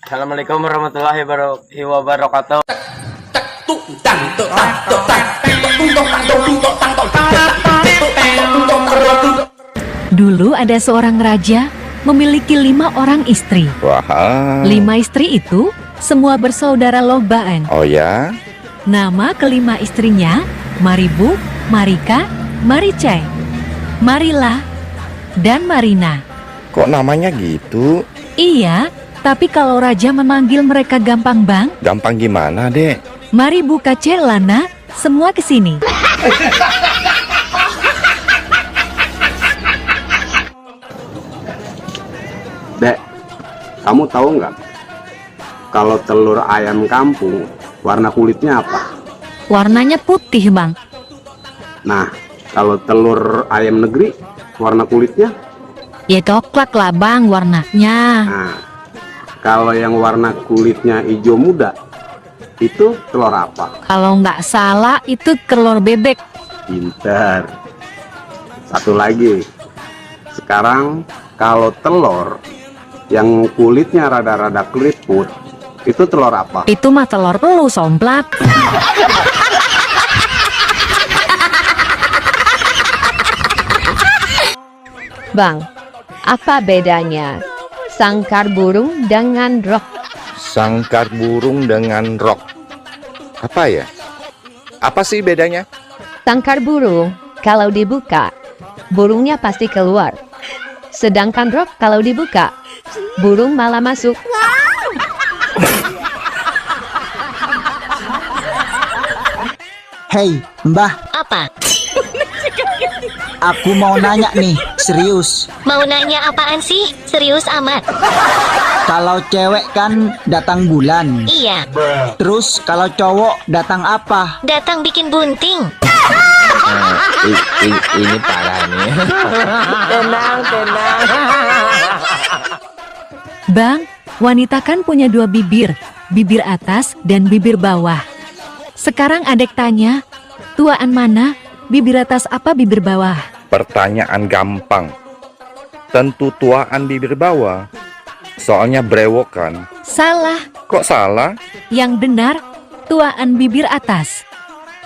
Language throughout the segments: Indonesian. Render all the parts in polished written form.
Assalamualaikum warahmatullahi wabarakatuh. Dulu ada seorang raja memiliki 5 orang istri. Wah. 5 istri itu semua bersaudara logbaan. Oh ya? Nama kelima istrinya Maribu, Marika, Maricai, Marila, dan Marina. Kok namanya gitu? Iya, tapi kalau raja memanggil mereka gampang bang. Gampang gimana, Dek? Mari buka Lana, semua ke sini. Dek, kamu tahu nggak kalau telur ayam kampung warna kulitnya apa? Warnanya putih bang. Nah, kalau telur ayam negeri warna kulitnya? Ya coklat lah bang warnanya. Nah, kalau yang warna kulitnya hijau muda itu telur apa? Kalau nggak salah itu telur bebek. Pinter. Satu lagi. Sekarang kalau telur yang kulitnya rada-rada keriput itu telur apa? Itu mah telur pelus somplak. Bang, apa bedanya sangkar burung dengan rok? Sangkar burung dengan rok. Apa ya? Apa sih bedanya? Sangkar burung kalau dibuka, burungnya pasti keluar. Sedangkan rok kalau dibuka, burung malah masuk. Hei, Mbah, Apa? aku mau nanya nih, serius. Mau nanya apaan sih? Serius amat. Kalau cewek kan datang bulan, Iya, terus kalau cowok datang apa? datang bikin bunting. Ini parah nih. Tenang. Bang, wanita kan punya 2 bibir, bibir atas dan bibir bawah. Sekarang adek tanya, tuaan mana? Bibir atas apa bibir bawah? Pertanyaan gampang. Tentu tuaan bibir bawah. Soalnya brewokan. Salah, Kok salah? yang benar tuaan bibir atas.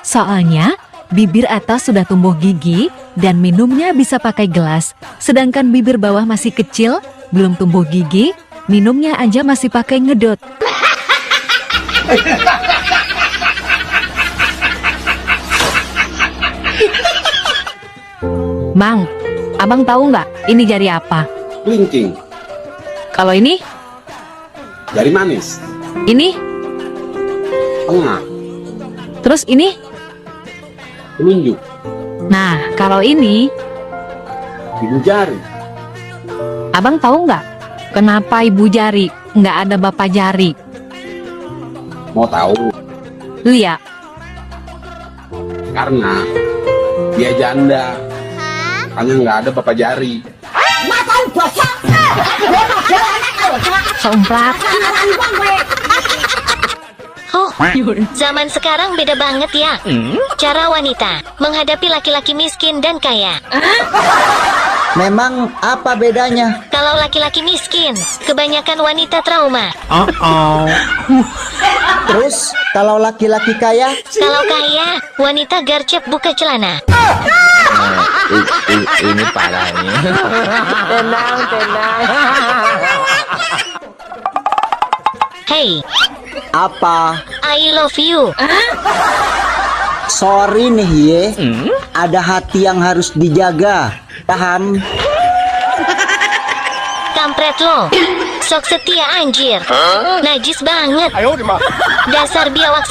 Soalnya bibir atas sudah tumbuh gigi dan minumnya bisa pakai gelas, sedangkan bibir bawah masih kecil, belum tumbuh gigi, minumnya aja masih pakai ngedot. Bang, abang tahu nggak ini jari apa? Kelingking, Kalau ini, jari manis, ini, tengah, terus ini. telunjuk, Nah, kalau ini, ibu jari. abang tahu nggak kenapa ibu jari nggak ada bapak jari? Mau tahu? Iya, Karena dia janda. Makanya nggak ada bapak jari. somplak. Oh, zaman sekarang beda banget ya. Cara wanita menghadapi laki-laki miskin dan kaya. Memang apa bedanya? Kalau laki-laki miskin, kebanyakan wanita trauma. Terus kalau laki-laki kaya? Kalau kaya, wanita garcep buka celana. Ini parah nih. Tenang. Hey, Apa? I love you. Sorry nih ye, ada hati yang harus dijaga. Paham? Kampret lo. Sok setia anjir. Najis banget. Dasar biawak.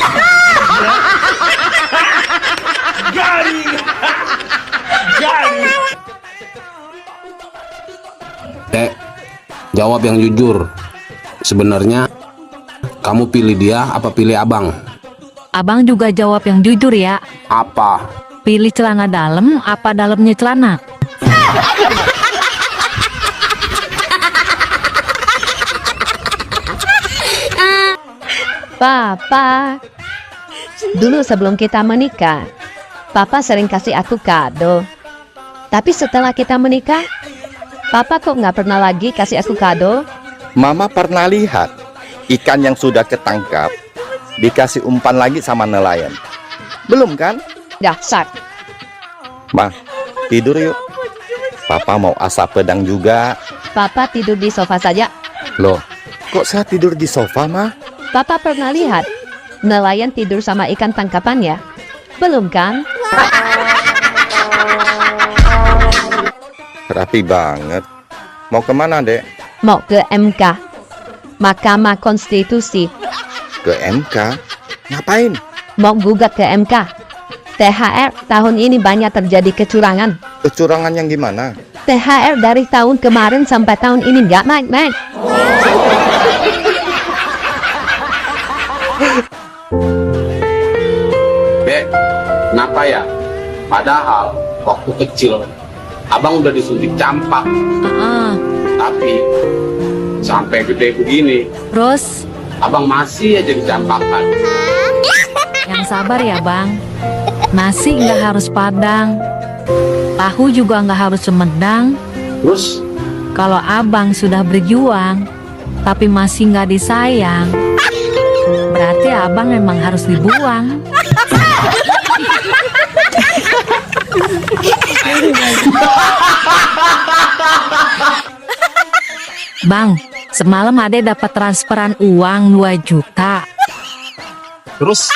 Dek, jawab yang jujur. Sebenarnya kamu pilih dia apa pilih abang? Abang juga jawab yang jujur ya. Apa? Pilih celana dalam apa dalamnya celana? Papa, dulu sebelum kita menikah, Papa sering kasih aku kado. Tapi setelah kita menikah, Papa kok nggak pernah lagi kasih aku kado? Mama pernah lihat. ikan yang sudah ketangkap dikasih umpan lagi sama nelayan. Belum kan? Dasar. Ma, tidur yuk. Papa mau asap pedang juga. Papa tidur di sofa saja. Loh, kok saya tidur di sofa, Ma? Papa pernah lihat nelayan tidur sama ikan tangkapannya? Belum kan? Rapi banget. Mau kemana, Dek? Mau ke MK, Mahkamah Konstitusi. Ke MK? Ngapain? Mau gugat ke MK. THR tahun ini banyak terjadi kecurangan. Kecurangan yang gimana? THR dari tahun kemarin sampai tahun ini nggak naik-naik. Dek, kenapa ya? Padahal waktu kecil abang udah disuntik campak, tapi sampai gede begini Terus, abang masih aja dicampakan. yang sabar ya bang. Nasi nggak harus padang. Tahu juga nggak harus Sumedang. Terus Kalau abang sudah berjuang, tapi masih nggak disayang, berarti abang memang harus dibuang. Bang, semalam Ade dapat transferan uang 2 juta. terus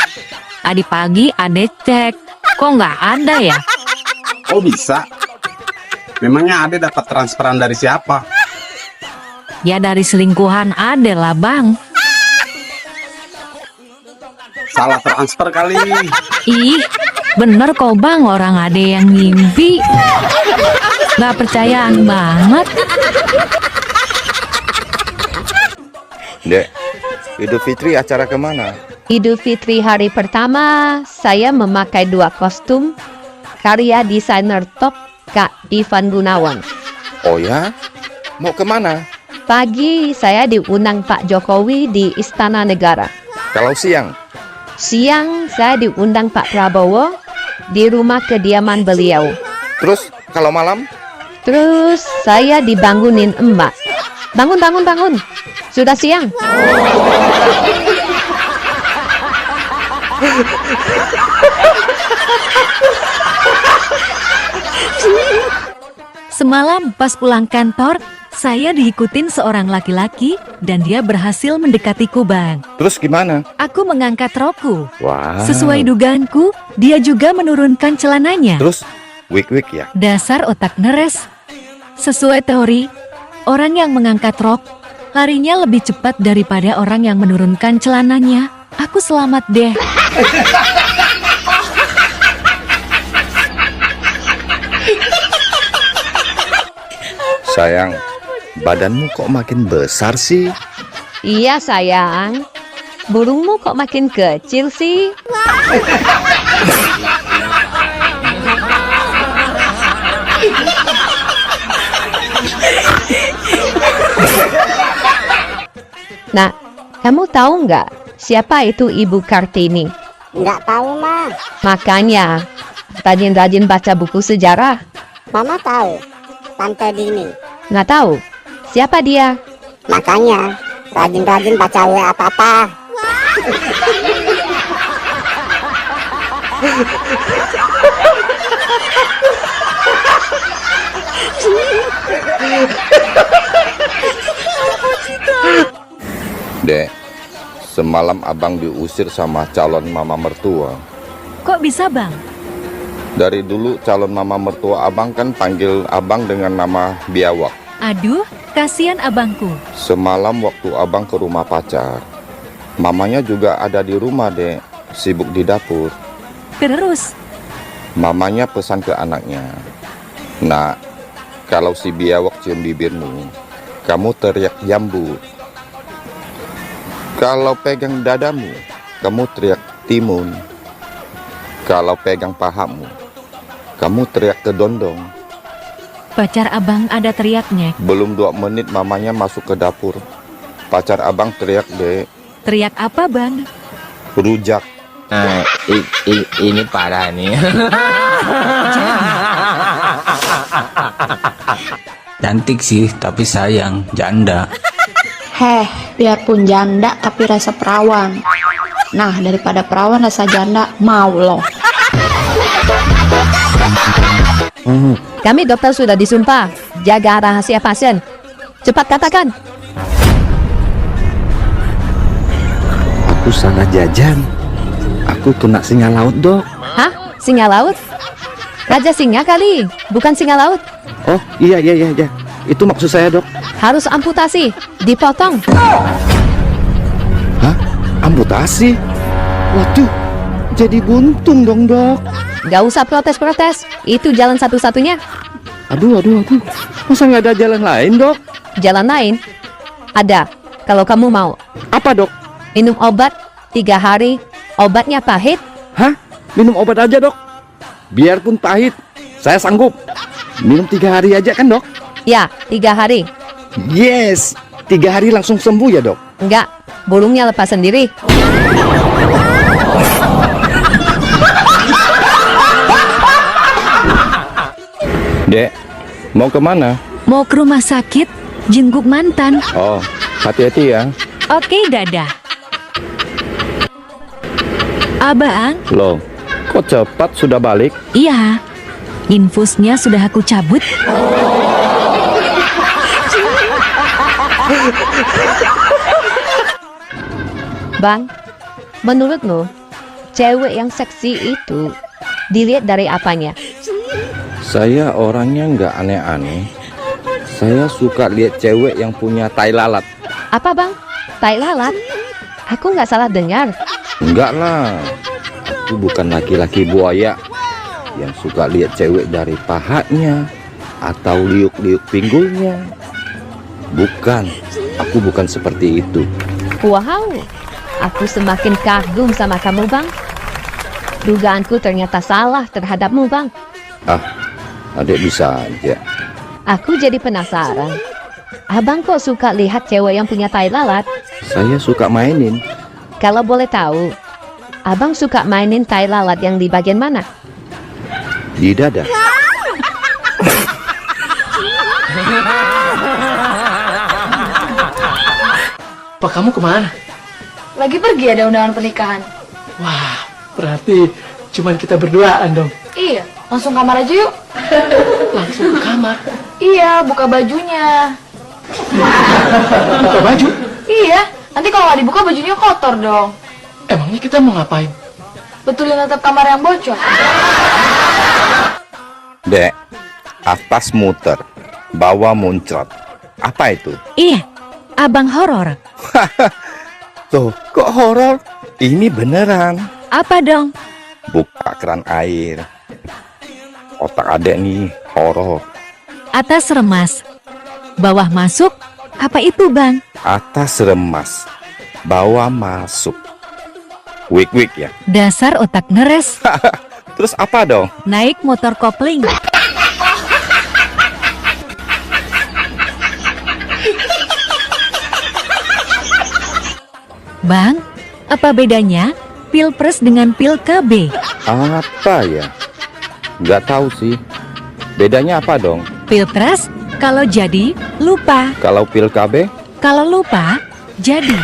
Tadi pagi Ade cek, kok nggak ada ya? oh bisa? Memangnya Ade dapat transferan dari siapa? Ya dari selingkuhan Ade lah bang. Salah transfer kali. Ih, bener kok bang, orang Ade yang ngimpi. Nggak percayaan banget. Dek, Idul Fitri acara kemana? Idul Fitri hari pertama, saya memakai 2 kostum karya desainer top Kak Ivan Gunawan. Oh ya? Mau kemana? Pagi saya diundang Pak Jokowi di Istana Negara. Kalau siang? Siang saya diundang Pak Prabowo di rumah kediaman beliau. Terus kalau malam? Terus saya dibangunin emak. Bangun, bangun, bangun. Sudah siang. Semalam pas pulang kantor, saya diikutin seorang laki-laki dan dia berhasil mendekatiku bang. Terus gimana? Aku mengangkat rokku. Wah. Sesuai dugaanku, dia juga menurunkan celananya. Terus wik-wik ya? Dasar otak neres. Sesuai teori, orang yang mengangkat rok larinya lebih cepat daripada orang yang menurunkan celananya. Aku selamat deh. Sayang, badanmu kok makin besar sih? Iya sayang. Burungmu kok makin kecil sih? Nah, kamu tahu nggak siapa itu Ibu Kartini? Nggak tahu, Ma. Makanya, rajin-rajin baca buku sejarah. Mama tahu. Tante Dini. Nggak tahu? Siapa dia? Makanya, rajin-rajin baca WA Papa. Dek, semalam abang diusir sama calon mama mertua. Kok bisa bang? Dari dulu calon mama mertua abang kan panggil abang dengan nama biawak. Aduh, kasihan abangku. Semalam waktu abang ke rumah pacar, mamanya juga ada di rumah, Dek, sibuk di dapur. Terus, Mamanya pesan ke anaknya, "Nak, kalau si biawak cium bibirmu, kamu teriak jambu. Kalau pegang dadamu, kamu teriak timun. Kalau pegang pahamu, kamu teriak kedondong." pacar abang ada teriaknya. Belum 2 menit mamanya masuk ke dapur. Pacar abang teriak, "Dek, Teriak apa bang? rujak." Nah, ini parah nih. Cantik sih, tapi sayang, janda. Heh, biarpun janda tapi rasa perawan. Nah, daripada perawan rasa janda, mau loh. Kami dokter sudah disumpah jaga rahasia pasien. Cepat katakan. Aku salah jajan. Aku kena singa laut, Dok. Hah? Singa laut? Raja singa kali, bukan singa laut. Oh, iya. Itu maksud saya, Dok. Harus amputasi, dipotong. Hah? Amputasi? Waduh, jadi buntung dong, Dok. Gak usah protes-protes, itu jalan satu-satunya. Aduh. Masa nggak ada jalan lain, Dok? Jalan lain? Ada, kalau kamu mau. Apa, Dok? Minum obat 3 hari, obatnya pahit. Hah? Minum obat aja, Dok? Biarpun pahit, saya sanggup. Minum 3 hari aja kan, Dok? Ya, 3 hari. Yes, 3 hari langsung sembuh ya, Dok? Enggak, burungnya lepas sendiri. Dek, mau kemana? Mau ke rumah sakit, jenguk mantan. Oh, hati-hati ya. Oke, dadah. Abang, Loh, kok cepat sudah balik? iya. Infusnya sudah aku cabut. Bang, menurutmu cewek yang seksi itu dilihat dari apanya? Saya orangnya nggak aneh-aneh. Saya suka lihat cewek yang punya tai lalat. Apa bang? Tai lalat? Aku nggak salah dengar. Enggak lah, aku bukan laki-laki buaya yang suka lihat cewek dari pahanya atau liuk-liuk pinggulnya. Bukan, aku bukan seperti itu. Wow, aku semakin kagum sama kamu bang. Dugaanku ternyata salah terhadapmu bang. Ah, adik bisa aja. Aku jadi penasaran. Abang kok suka lihat cewek yang punya tai lalat? Saya suka mainin. Kalau boleh tahu, abang suka mainin tai lalat yang di bagian mana? Di dada. Pak, kamu kemana? Lagi pergi ada undangan pernikahan. Wah, berarti cuman kita berduaan dong. Iya, langsung kamar aja yuk. Langsung ke kamar. Iya, buka bajunya. Buka baju? Iya, nanti kalau nggak dibuka bajunya kotor dong. Emangnya kita mau ngapain? Betulin atap kamar yang bocor. Dek, atas muter, bawah muncrat. Apa itu? Iya, abang horor. Tuh, kok horor? Ini beneran. Apa dong? Buka keran air. Otak adek nih horor. Atas remas, bawah masuk. Apa itu bang? Atas remas, bawah masuk. Wik-wik ya. Dasar otak neres. Terus apa dong? Naik motor kopling. Bang, apa bedanya Pilpres dengan pil KB? Apa ya? Nggak tahu sih. Bedanya apa dong? Pilpres kalau jadi lupa, Kalau pil KB? kalau lupa jadi.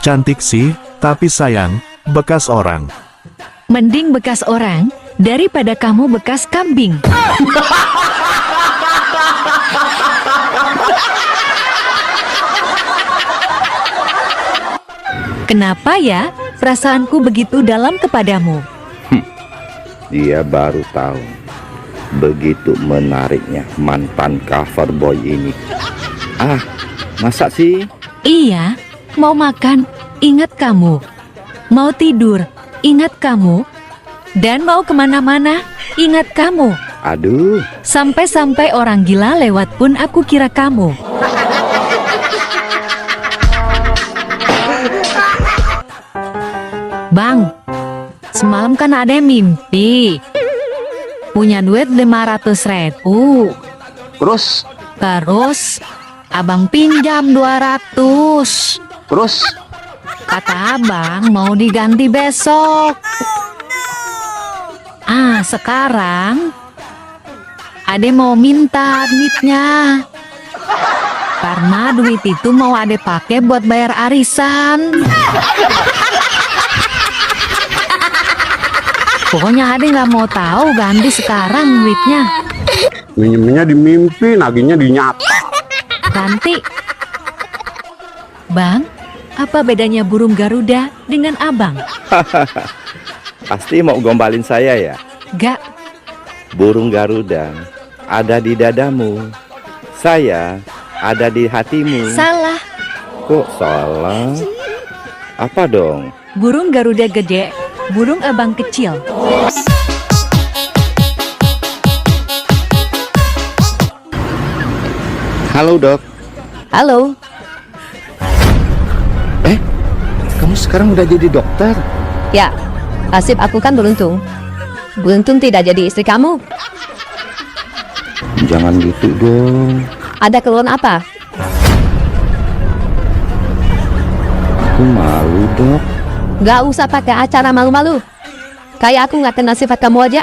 Cantik sih, tapi sayang, bekas orang. Mending bekas orang daripada kamu bekas kambing. Kenapa ya perasaanku begitu dalam kepadamu? Dia baru tahu. Begitu menariknya mantan cover boy ini. Ah, masa sih? Iya, mau makan, ingat kamu. Mau tidur, ingat kamu. Dan mau kemana-mana, ingat kamu. Aduh, Sampai-sampai orang gila lewat pun aku kira kamu. Bang, semalam kan ada yang mimpi. Punya duit 500.000. Terus, abang pinjam 200. Kata abang mau diganti besok. Ah, sekarang Ade mau minta duitnya. Karena duit itu mau ade pakai buat bayar arisan. Pokoknya ade nggak mau tahu ganti sekarang duitnya. Minjemnya di mimpi, nagihnya di nyata. Ganti. Bang, apa bedanya burung Garuda dengan abang? Pasti mau gombalin saya ya? Gak. Burung Garuda ada di dadamu, saya ada di hatimu. Salah. Kok salah? Apa dong? Burung Garuda gede, burung abang kecil. Halo dok. Halo, Kamu sekarang udah jadi dokter? ya, nasib aku kan beruntung. Beruntung tidak jadi istri kamu. Jangan gitu dong. Ada keluhan apa? Aku malu dok. Gak usah pakai acara malu-malu. Kayak aku nggak kenal sifat kamu aja.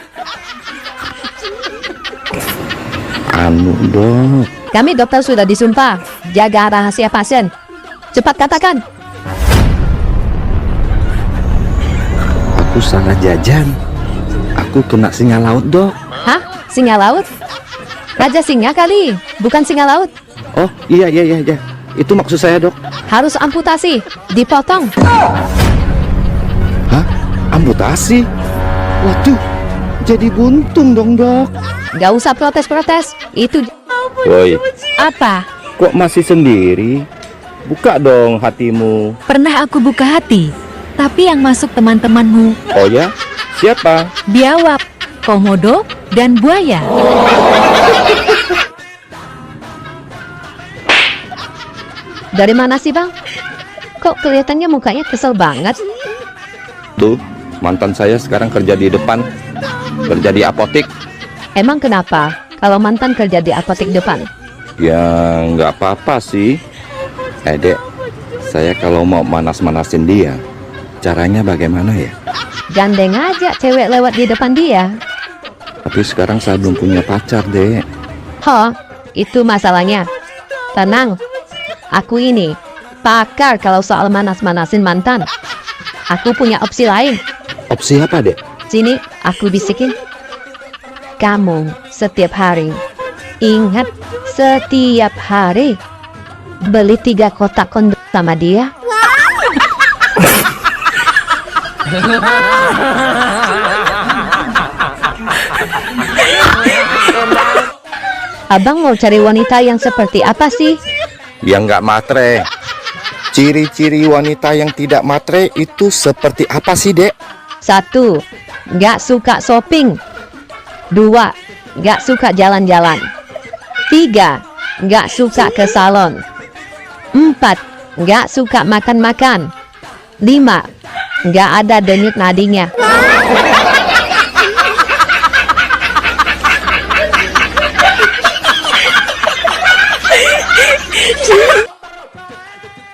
Anu dok. Kami dokter sudah disumpah jaga rahasia pasien. Cepat katakan. Aku salah jajan. Aku kena singa laut dok. Hah? Singa laut? Raja singa kali, bukan singa laut. Oh iya. Itu maksud saya dok. Harus amputasi, dipotong. Hah? Amputasi? Waduh, jadi buntung dong dok. Gak usah protes-protes. Itu Woi, Apa? kok masih sendiri? Buka dong hatimu. Pernah aku buka hati, tapi yang masuk teman-temanmu Oh ya? Siapa? biawak, komodo, dan buaya. dari mana sih bang? Kok kelihatannya mukanya kesel banget? Tuh, mantan saya sekarang kerja di depan. Kerja di apotik. Emang kenapa? Kalau mantan kerja di apotek depan? Ya nggak apa-apa sih. Dek, saya kalau mau manas-manasin dia, caranya bagaimana ya? Gandeng aja cewek lewat di depan dia. Tapi sekarang saya belum punya pacar, Dek. Ho, itu masalahnya. Tenang, aku ini pakar kalau soal manas-manasin mantan. Aku punya opsi lain. Opsi apa, Dek? Sini, aku bisikin. Kamu setiap hari, ingat setiap hari, beli 3 kotak kondom sama dia. Abang mau cari wanita yang seperti apa sih? Yang nggak matre. Ciri-ciri wanita yang tidak matre itu seperti apa sih, Dek? 1. Nggak suka shopping. 2. Nggak suka jalan-jalan. 3. Nggak suka ke salon. 4. Nggak suka makan-makan. 5. Nggak ada denyut nadinya.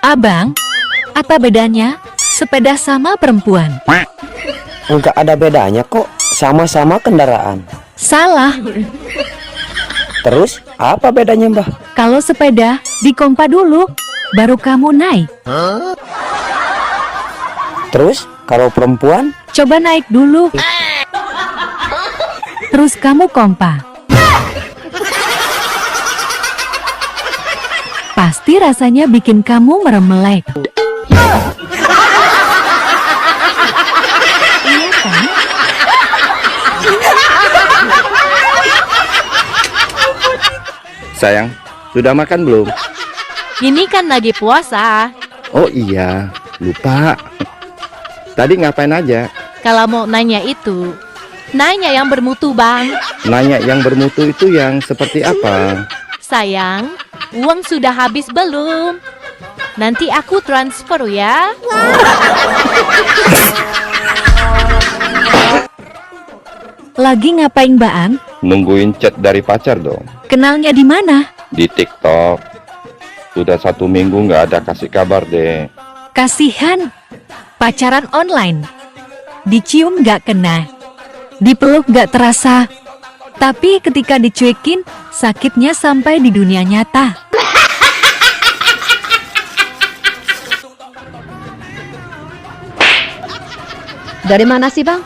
Abang, apa bedanya sepeda sama perempuan? Enggak ada bedanya kok, sama-sama kendaraan. Salah. Terus apa bedanya Mbah? Kalau sepeda dikompa dulu, baru kamu naik. Terus kalau perempuan? Coba naik dulu. Terus kamu kompa. Pasti rasanya bikin kamu meremelek. Iya kan? Sayang, sudah makan belum? Ini kan lagi puasa. Oh iya, lupa. Tadi ngapain aja? Kalau mau nanya itu, nanya yang bermutu bang. Nanya yang bermutu itu yang seperti apa? Sayang, uang sudah habis belum? Nanti aku transfer ya. Lagi ngapain Baang? Nungguin chat dari pacar dong. Kenalnya di mana? Di TikTok. Sudah 1 minggu nggak ada kasih kabar deh. Kasihan. Pacaran online. Dicium gak kena. Dipeluk gak terasa. Tapi ketika dicuekin, sakitnya sampai di dunia nyata. Dari mana sih bang?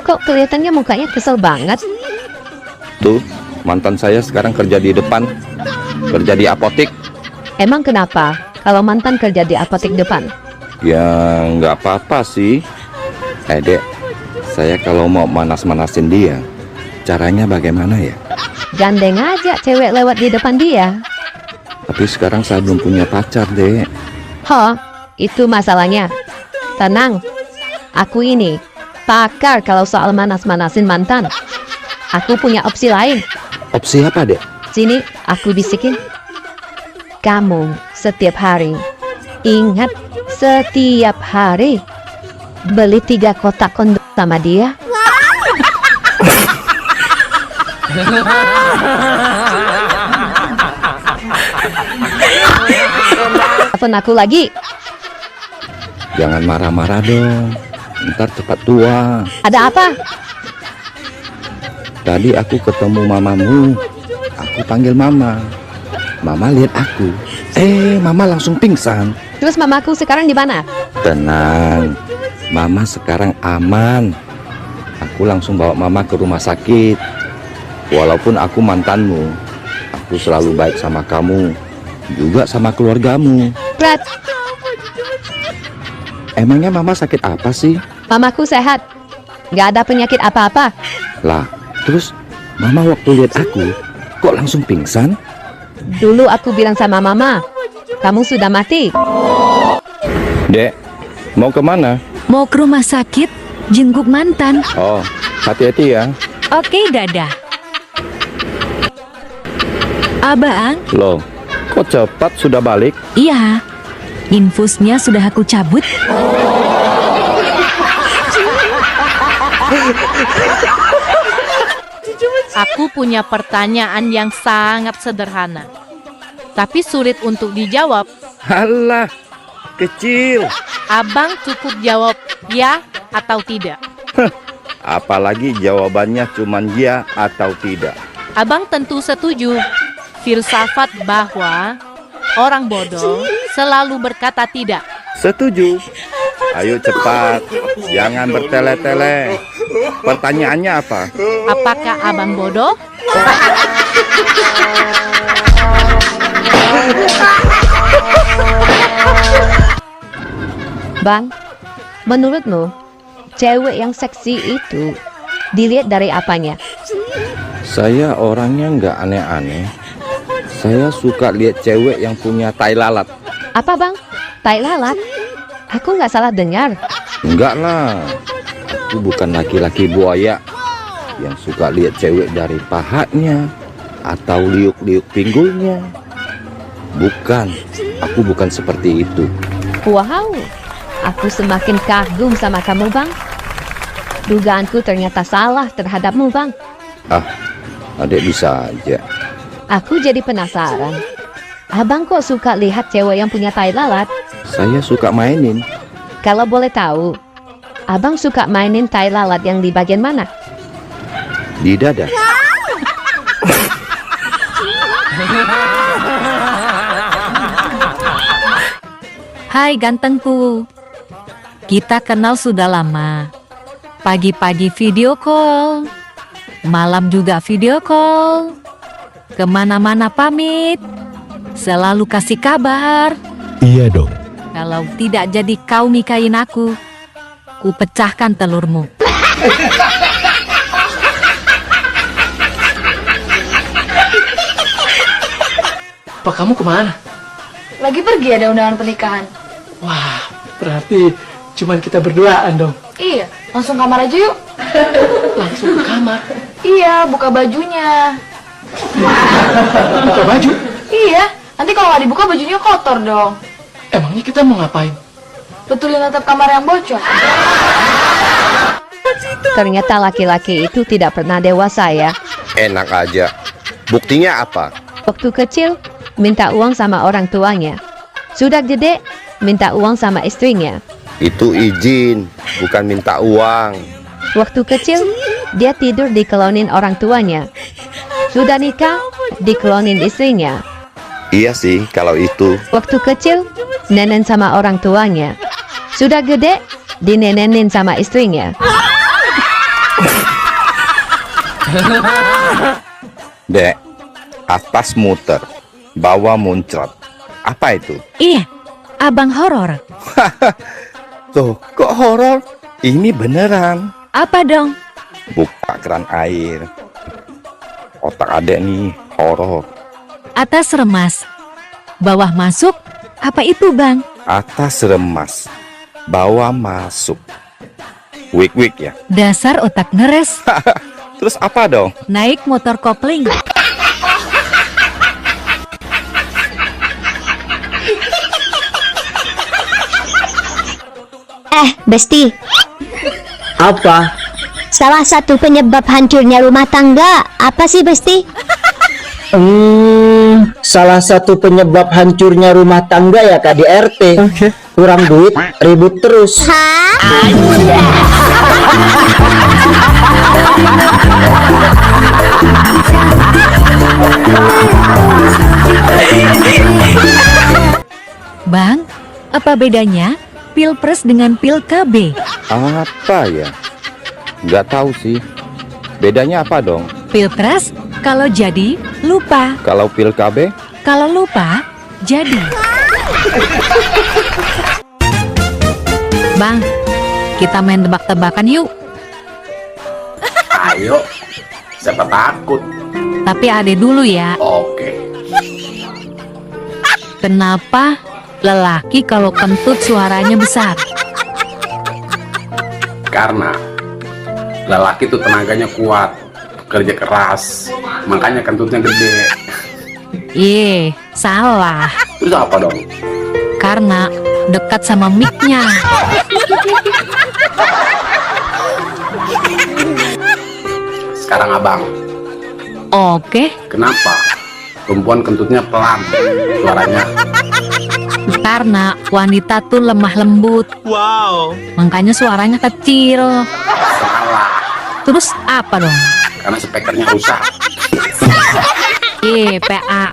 Kok kelihatannya mukanya kesel banget? Tuh, mantan saya sekarang kerja di depan. Kerja di apotik. Emang kenapa kalau mantan kerja di apotek depan? Ya nggak apa-apa sih. Dek, saya kalau mau manas-manasin dia, caranya bagaimana ya? Gandeng aja cewek lewat di depan dia. Tapi sekarang saya belum punya pacar, Dek. Itu masalahnya. Tenang, aku ini pakar kalau soal manas-manasin mantan. Aku punya opsi lain. Opsi apa, Dek? Sini, aku bisikin. Kamu setiap hari, ingat setiap hari, beli 3 kotak kondom sama dia. Telepon aku lagi. Jangan marah-marah dong. Ntar cepat tua. Ada apa? Tadi aku ketemu mamamu. Aku panggil mama. Mama lihat aku. Mama langsung pingsan. Terus mamaku sekarang di mana? Tenang. Mama sekarang aman. Aku langsung bawa mama ke rumah sakit. Walaupun aku mantanmu, aku selalu baik sama kamu. Juga sama keluargamu. Prat, emangnya mama sakit apa sih? mamaku sehat. Gak ada penyakit apa-apa. Lah, terus mama waktu lihat aku, kok langsung pingsan? Dulu aku bilang sama mama, kamu sudah mati. Dek, mau kemana? Mau ke rumah sakit, jenguk mantan. Oh, hati-hati ya. Oke, dadah. Abang, Loh, kok cepat sudah balik? iya. Infusnya sudah aku cabut. Aku punya pertanyaan yang sangat sederhana, tapi sulit untuk dijawab. Halah, kecil. Abang cukup jawab ya atau tidak. Apalagi jawabannya cuman ya atau tidak. Abang tentu setuju. Filsafat bahwa orang bodoh selalu berkata tidak. Setuju. Ayo cepat, jangan bertele-tele. Pertanyaannya apa? Apakah abang bodoh? Bang, menurutmu cewek yang seksi itu dilihat dari apanya? Saya orangnya nggak aneh-aneh. Saya suka lihat cewek yang punya tai lalat. Apa bang? Tai lalat? Aku nggak salah dengar. Enggak lah. Aku bukan laki-laki buaya yang suka lihat cewek dari pahanya atau liuk-liuk pinggulnya. Bukan. Aku bukan seperti itu. Wow, aku semakin kagum sama kamu bang. Dugaanku ternyata salah terhadapmu bang. Adek bisa aja. Aku jadi penasaran. Abang kok suka lihat cewek yang punya tai lalat? Saya suka mainin. Kalau boleh tahu, abang suka mainin tai lalat yang di bagian mana? Di dada. Hai gantengku. Kita kenal sudah lama. Pagi-pagi video call. Malam juga video call. Kemana-mana pamit. Selalu kasih kabar. Iya dong. Kalau tidak jadi kau nikahin aku, ku pecahkan telurmu. Pak, kamu kemana? Lagi pergi ada undangan pernikahan. Wah, berarti cuman kita berduaan dong. Iya, langsung kamar aja yuk. Langsung ke kamar. Iya, buka bajunya. Buka baju? Iya, nanti kalau nggak dibuka bajunya kotor dong. Emangnya kita mau ngapain? Betulin atap kamar yang bocor. Ternyata laki-laki itu tidak pernah dewasa ya. Enak aja. Buktinya apa? Waktu kecil, minta uang sama orang tuanya. Sudah gede, minta uang sama istrinya. Itu izin, bukan minta uang. Waktu kecil, dia tidur dikelonin orang tuanya. Sudah nikah, dikelonin istrinya. Iya sih, kalau itu. Waktu kecil, nenen sama orang tuanya. Sudah gede, dinenenin sama istrinya. Dek, atas muter, bawah muncrat. Apa itu? Iya, abang horor. Tuh, kok horor? Ini beneran. Apa dong? Buka keran air. Otak adek nih, horor. Atas remas, bawah masuk. Apa itu bang? Atas remas, bawah masuk. Wik-wik ya? Dasar otak ngeres. Terus apa dong? Naik motor kopling. Besti, Apa? salah satu penyebab hancurnya rumah tangga apa sih, Besti? Salah satu penyebab hancurnya rumah tangga ya Kak di RT. Kurang duit, ribut terus. Bang, apa bedanya Pilpres dengan Pil KB? Apa ya? Nggak tahu sih. Bedanya apa dong? Pilpres kalau jadi lupa, Kalau pil KB? kalau lupa jadi. Bang, kita main tebak-tebakan yuk. Ayo, siapa takut? Tapi ade dulu ya. Oke. Kenapa lelaki kalau kentut suaranya besar? Karena lelaki tuh tenaganya kuat, kerja keras, makanya kentutnya gede. Iya, salah. Terus apa dong? Karena dekat sama mic-nya. Sekarang abang, Oke, kenapa perempuan kentutnya pelan suaranya? karena wanita tuh lemah lembut. Wow. Makanya suaranya kecil. Salah, Terus apa dong? karena speakernya rusak. Iya, PA.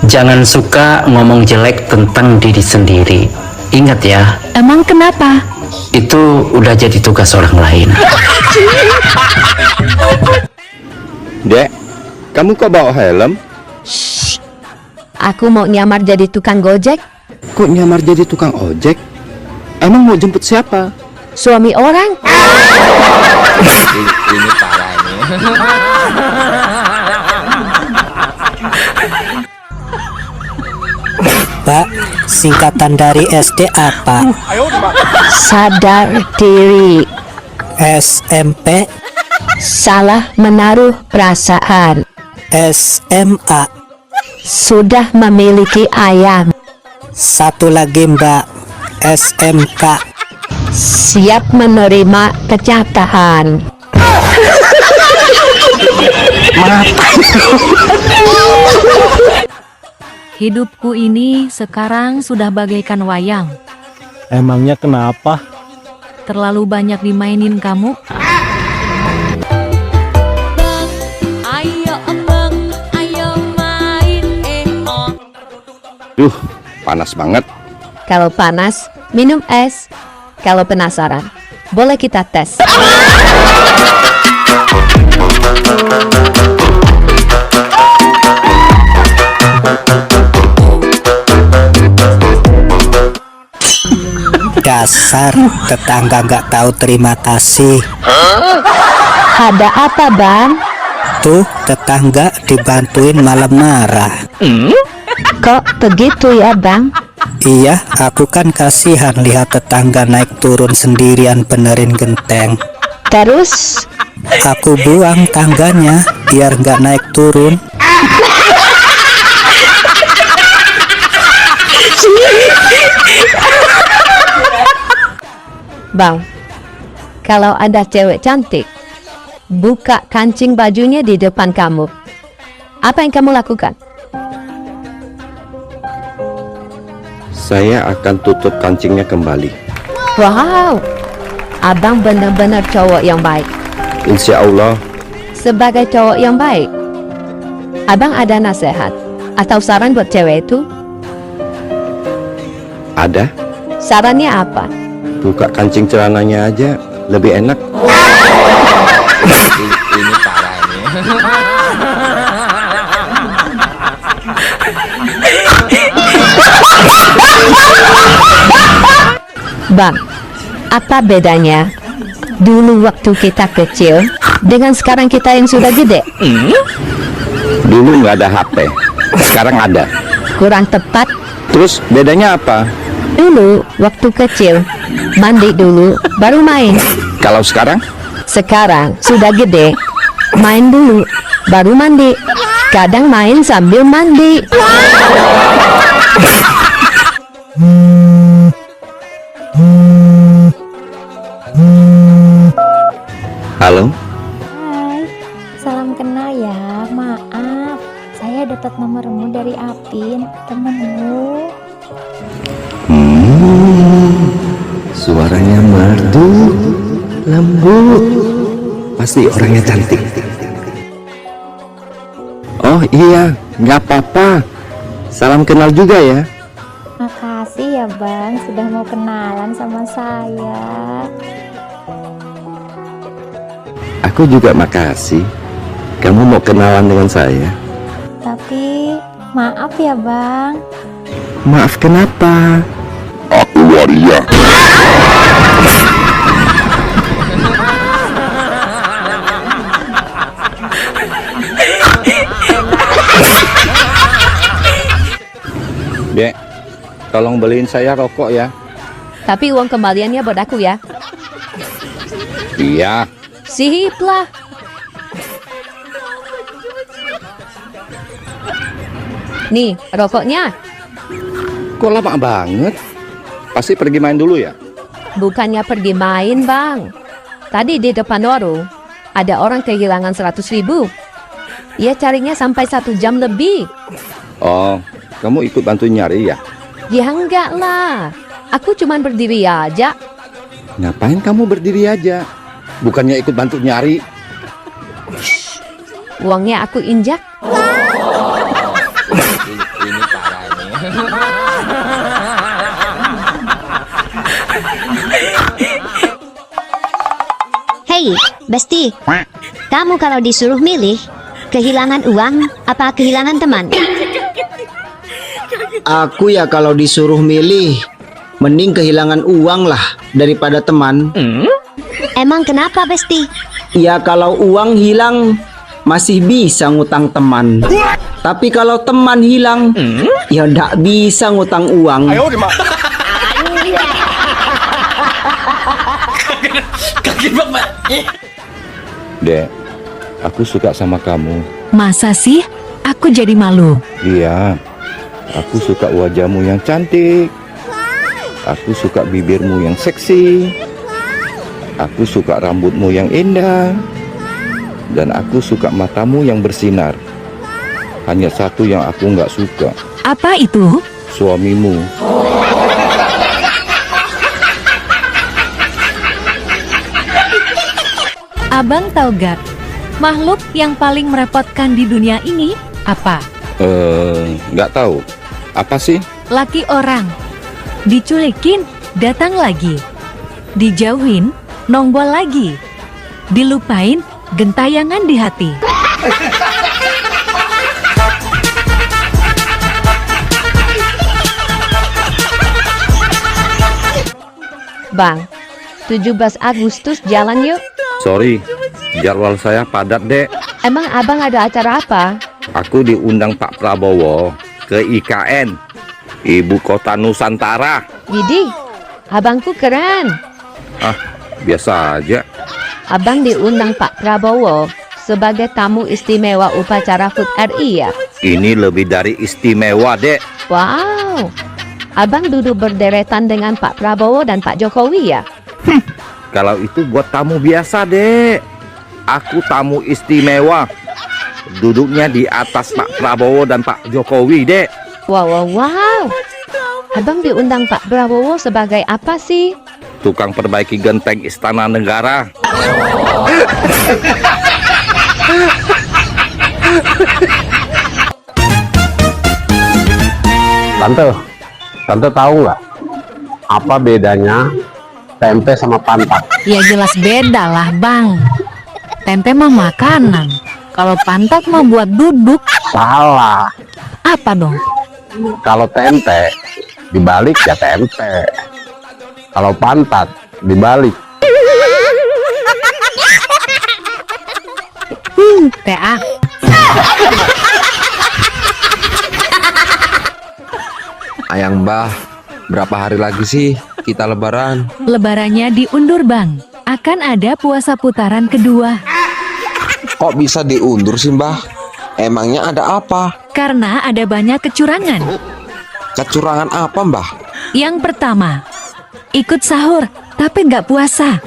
Jangan suka ngomong jelek tentang diri sendiri. Ingat ya, Emang kenapa? itu udah jadi tugas orang lain. Dek, kamu kok bawa helm? Aku mau nyamar jadi tukang gojek, Kok nyamar jadi tukang ojek? Emang mau jemput siapa? suami orang. Ini parah ini. Pak, singkatan dari SD apa? Sadar diri, SMP, salah menaruh perasaan, SMA. sudah memiliki ayam, Satu lagi Mbak, SMK. siap menerima kenyataan. Hidupku ini sekarang sudah bagaikan wayang. Emangnya kenapa? Terlalu banyak dimainin kamu. Duh, panas banget. Kalau panas, minum es. Kalau penasaran, boleh kita tes. Dasar tetangga nggak tahu terima kasih. Ada apa, Bang? Tuh tetangga dibantuin malah marah. Kok begitu ya, Bang? Iya, aku kan kasihan lihat tetangga naik turun sendirian benerin genteng. Terus, Aku buang tangganya biar nggak naik turun. Bang, kalau ada cewek cantik, buka kancing bajunya di depan kamu. Apa yang kamu lakukan? Saya akan tutup kancingnya kembali. Wow, abang benar-benar cowok yang baik. Insya Allah. Sebagai cowok yang baik, abang ada nasihat atau saran buat cewek itu? Ada? Sarannya apa? Buka kancing celananya aja, lebih enak. Ini parah ini. Bang, apa bedanya dulu waktu kita kecil dengan sekarang kita yang sudah gede? Dulu nggak ada HP, sekarang ada. Kurang tepat. Terus bedanya apa? Dulu waktu kecil mandi dulu baru main. Kalau sekarang? Sekarang sudah gede, main dulu baru mandi. Kadang main sambil mandi. Halo? Hai, salam kenal ya. Maaf, saya dapat nomormu dari Apin, temenmu. Suaranya merdu, lembut. Pasti orangnya cantik. Oh iya, nggak apa-apa. Salam kenal juga ya. Makasih ya Bang, sudah mau kenalan sama saya. Aku juga makasih. Kamu mau kenalan dengan saya? Tapi maaf ya Bang. Maaf kenapa? Aku waria. Dek, tolong beliin saya rokok ya. Tapi uang kembaliannya buat aku ya. Iya. Sip lah. Nih, rokoknya. Kok lama banget? Pasti pergi main dulu ya? Bukannya pergi main, Bang. Tadi di depan warung ada orang kehilangan 100.000. Ia carinya sampai 1 jam lebih. Oh, kamu ikut bantu nyari ya? Ya enggak lah. Aku cuman berdiri aja. Ngapain kamu berdiri aja? Bukannya ikut bantu nyari? Uangnya aku injak. Ini parah ini. Hei, Besti, kamu kalau disuruh milih, kehilangan uang apa kehilangan teman? Aku ya kalau disuruh milih, mending kehilangan uang lah daripada teman. Emang kenapa, Besti? Ya kalau uang hilang, masih bisa ngutang teman. Tapi kalau teman hilang, ya ndak bisa ngutang uang. Dek, aku suka sama kamu. Masa sih? Aku jadi malu. Iya, aku suka wajahmu yang cantik. Aku suka bibirmu yang seksi. Aku suka rambutmu yang indah. Dan aku suka matamu yang bersinar. Hanya satu yang aku nggak suka. Apa itu? Suamimu. Abang tahu gak? Makhluk yang paling merepotkan di dunia ini apa? Nggak tahu. Apa sih? Laki orang. Diculikin, datang lagi. Dijauhin, nongol lagi. Dilupain, gentayangan di hati. Bang, 17 Agustus jalan yuk. Sorry, jadwal saya padat, Dek. Emang abang ada acara apa? Aku diundang Pak Prabowo ke IKN, Ibu Kota Nusantara. Widih, abangku keren. Ah, biasa aja. Abang diundang Pak Prabowo sebagai tamu istimewa upacara HUT RI ya? Ini lebih dari istimewa, Dek. Wow, abang duduk berderetan dengan Pak Prabowo dan Pak Jokowi ya? Kalau itu buat tamu biasa, Dek. Aku tamu istimewa. Duduknya di atas Pak Prabowo dan Pak Jokowi, Dek. Wow. Abang diundang Pak Prabowo sebagai apa sih? Tukang perbaiki genteng Istana Negara. Tante tahu nggak? Apa bedanya tempe sama pantat? Ya jelas beda lah bang. Tempe mah makanan. Kalau pantat mah buat duduk. Salah. Apa dong? Kalau tempe dibalik ya tempe. Kalau pantat dibalik. TA. Ayang Mbah, berapa hari lagi sih kita lebaran? Lebarannya diundur bang. Akan ada puasa putaran kedua. Kok bisa diundur sih Mbah? Emangnya ada apa? Karena ada banyak kecurangan. Kecurangan apa Mbah? Yang pertama, ikut sahur tapi nggak puasa.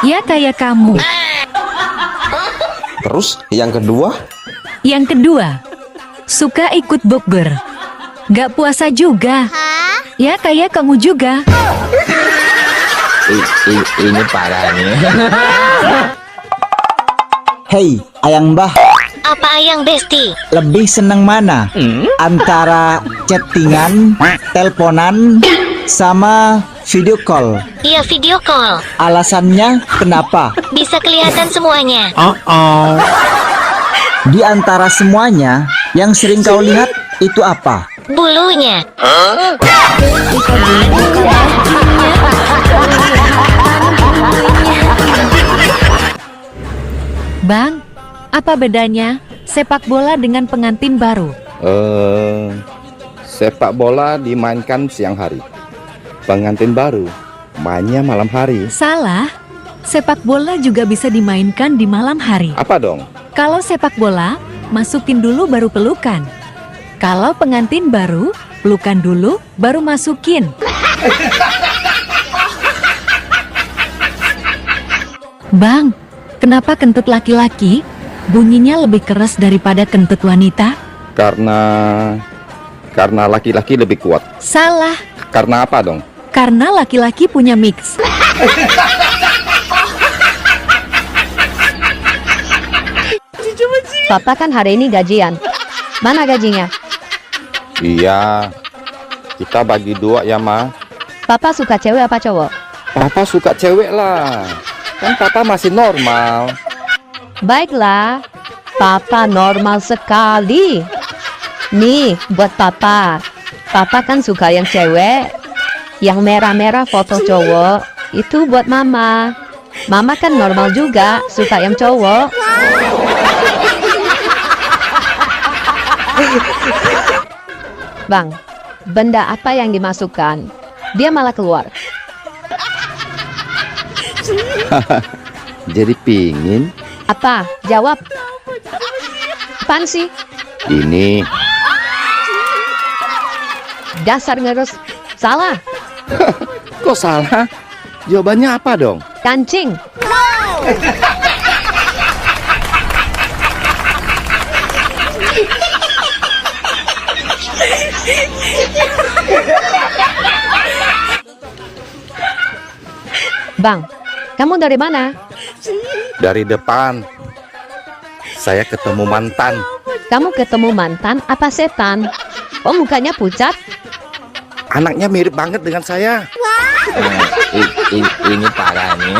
Ya kayak kamu. Terus yang kedua? Yang kedua, suka ikut bukber. Nggak puasa juga. Ya kayak kamu juga. Ini parah nih. Hei, Ayang Mbah, Apa Ayang Besti? lebih seneng mana? Antara chattingan, teleponan, sama video call. Iya video call. Alasannya kenapa? Bisa kelihatan semuanya. Di antara semuanya, yang sering kau lihat itu apa? Bulunya. Bang, apa bedanya sepak bola dengan pengantin baru? Sepak bola dimainkan siang hari. Pengantin baru mainnya malam hari. Salah. Sepak bola juga bisa dimainkan di malam hari. Apa dong? Kalau sepak bola, masukin dulu baru pelukan. Kalau pengantin baru, pelukan dulu baru masukin. Bang, kenapa kentut laki-laki bunyinya lebih keras daripada kentut wanita? Karena laki-laki lebih kuat. Salah. Karena apa dong? Karena laki-laki punya mix. Papa kan hari ini gajian. Mana gajinya? Iya, kita bagi dua ya Ma. Papa suka cewek apa cowok? Papa suka cewek lah. Kan Papa masih normal. Baiklah, Papa normal sekali. Nih, buat Papa. Papa kan suka yang cewek. Yang merah-merah foto cowok. Itu buat Mama. Mama kan normal juga, suka yang cowok. Bang, benda apa yang dimasukkan? Dia malah keluar. Jadi pingin? Apa? Jawab. Apaan sih? Ini. Dasar ngerus. Salah. Kok salah? Jawabannya apa dong? Kancing. Bang, kamu dari mana? Dari depan. Saya ketemu mantan. Kamu ketemu mantan apa setan? Oh, mukanya pucat. Anaknya mirip banget dengan saya. Ini parah nih.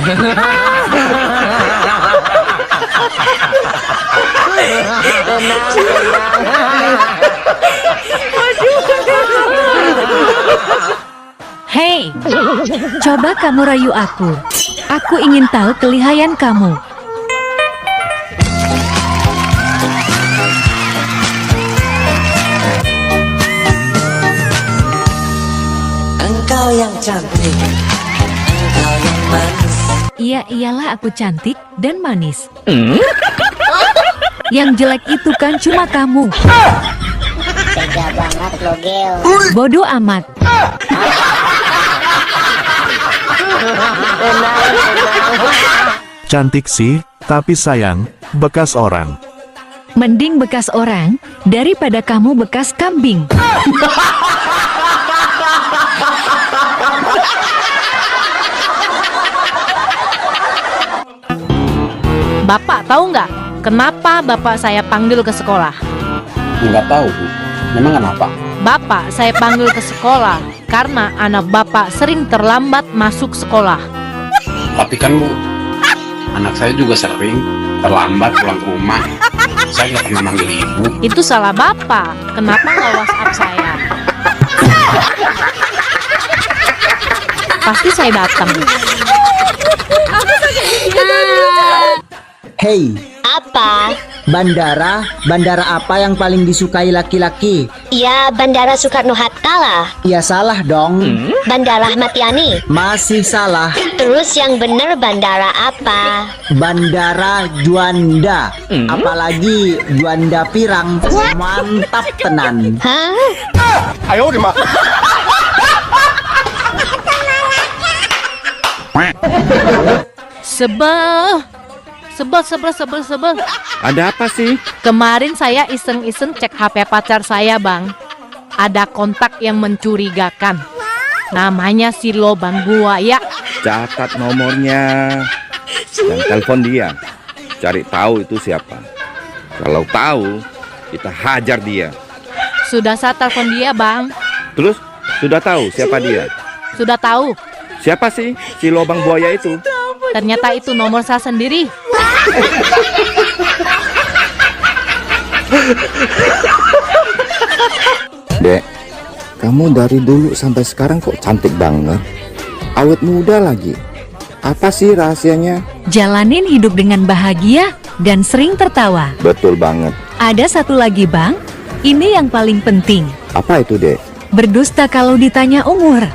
Hei, coba kamu rayu aku. Aku ingin tahu kelihayan kamu. Engkau yang cantik, engkau yang manis. Iya, iyalah aku cantik dan manis. Yang jelek itu kan cuma kamu. Tega banget lo, Gel. Bodoh amat. Cantik sih, tapi sayang, bekas orang. Mending bekas orang daripada kamu bekas kambing. Bapak tahu nggak kenapa bapak saya panggil ke sekolah? Nggak tahu, Bu. Memang kenapa? Bapak saya panggil ke sekolah karena anak Bapak sering terlambat masuk sekolah. Tapi kan Bu, anak saya juga sering terlambat pulang ke rumah. Saya nggak pernah manggil ibu. Itu salah Bapak. Kenapa nggak WhatsApp saya? Pasti saya datang. Hei, Apa? bandara apa yang paling disukai laki-laki? Ya, Bandara Soekarno-Hatta lah. Ya salah dong. Bandara Ahmad Yani. Masih salah. Terus yang bener bandara apa? Bandara Juanda. Apalagi Juanda Pirang. Mantap tenan. Hah? Ayo di mak. Sebel. Ada apa sih? Kemarin saya iseng-iseng cek HP pacar saya, Bang. Ada kontak yang mencurigakan. Namanya si Lobang Buaya. Catat nomornya dan telepon dia. Cari tahu itu siapa. Kalau tahu, kita hajar dia. Sudah saya telepon dia, Bang. Terus, sudah tahu siapa dia? Sudah tahu. Siapa sih si Lobang Buaya itu? Ternyata itu nomor saya sendiri. Dek, kamu dari dulu sampai sekarang kok cantik banget. Awet muda lagi. Apa sih rahasianya? Jalanin hidup dengan bahagia dan sering tertawa. Betul banget. Ada satu lagi, Bang. Ini yang paling penting. Apa itu, Dek? Berdusta kalau ditanya umur.